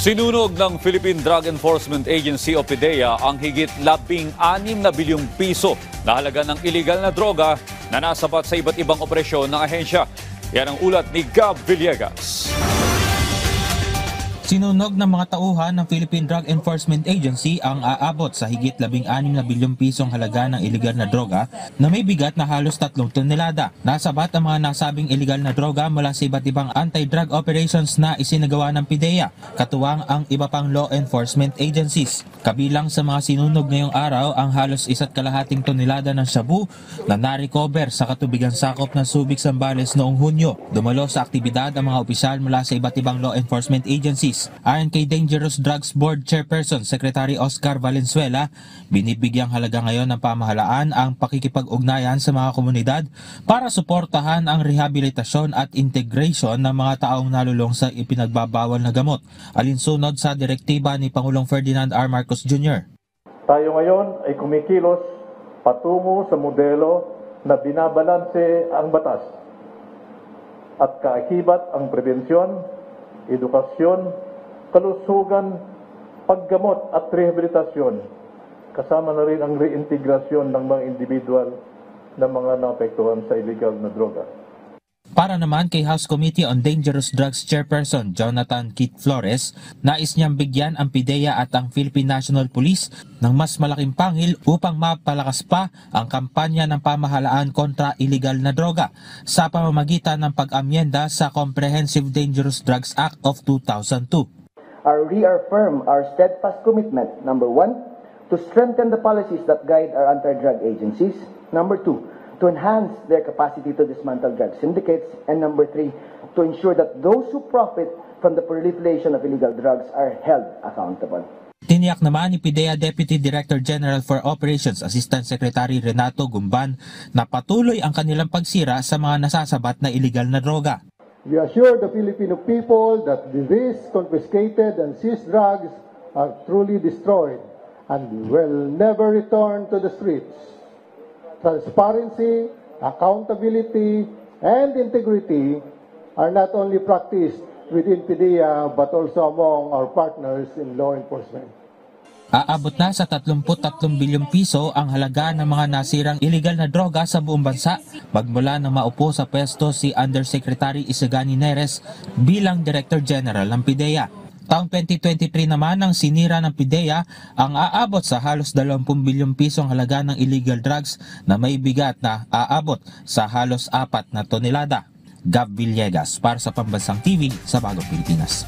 Sinunog ng Philippine Drug Enforcement Agency o PDEA ang higit 16 na bilyong piso na halaga ng iligal na droga na nasabat sa iba't ibang operasyon ng ahensya. Yan ang ulat ni Gab Villegas. Sinunog ng mga tauhan ng Philippine Drug Enforcement Agency ang aabot sa higit 16 na bilyong pisong halaga ng iligal na droga na may bigat na halos 3 tonelada. Nasabat ang mga nasabing iligal na droga mula sa iba't ibang anti-drug operations na isinagawa ng PDEA, katuwang ang iba pang law enforcement agencies. Kabilang sa mga sinunog ngayong araw ang halos 1.5 tonelada ng shabu na na-recover sa katubigan sakop ng Subic, Zambales noong Hunyo. Dumalo sa aktibidad ang mga opisyal mula sa iba't ibang law enforcement agencies. Ayon kay Dangerous Drugs Board Chairperson Secretary Oscar Valenzuela, binibigyang halaga ngayon ng pamahalaan ang pakikipag-ugnayan sa mga komunidad para suportahan ang rehabilitasyon at integration ng mga taong nalulong sa ipinagbabawal na gamot, alinsunod sa direktiba ni Pangulong Ferdinand R. Marcos Jr. Tayo ngayon ay kumikilos patungo sa modelo na binabalanse ang batas at kaakibat ang prevensyon, edukasyon, kalusugan, paggamot at rehabilitasyon, kasama na rin ang reintegrasyon ng mga individual na mga naapektuhan sa illegal na droga. Para naman kay House Committee on Dangerous Drugs Chairperson Jonathan Keith Flores, nais niyang bigyan ang PDEA at ang Philippine National Police ng mas malaking pangil upang mapalakas pa ang kampanya ng pamahalaan kontra illegal na droga sa pamamagitan ng pag-amyenda sa Comprehensive Dangerous Drugs Act of 2002. Reaffirm our steadfast commitment, number 1, to strengthen the policies that guide our anti-drug agencies, number 2, to enhance their capacity to dismantle drug syndicates, and number 3, to ensure that those who profit from the proliferation of illegal drugs are held accountable. Tiniyak naman ni PDEA Deputy Director General for Operations Assistant Secretary Renato Gumban na patuloy ang kanilang pagsira sa mga nasasabat na illegal na droga. We assure the Filipino people that these confiscated and seized drugs are truly destroyed and will never return to the streets. Transparency, accountability, and integrity are not only practiced within PDEA but also among our partners in law enforcement. Aabot na sa 33 bilyong piso ang halaga ng mga nasirang illegal na droga sa buong bansa magmula nang maupo sa pwesto si Undersecretary Isagani Neres bilang Director General ng PDEA. Taong 2023 naman ang sinira ng PDEA ang aabot sa halos 20 bilyong pisong halaga ng illegal drugs na may bigat na aabot sa halos 4 na tonelada. Gab Villegas para sa Pambansang TV sa Bagong Pilipinas.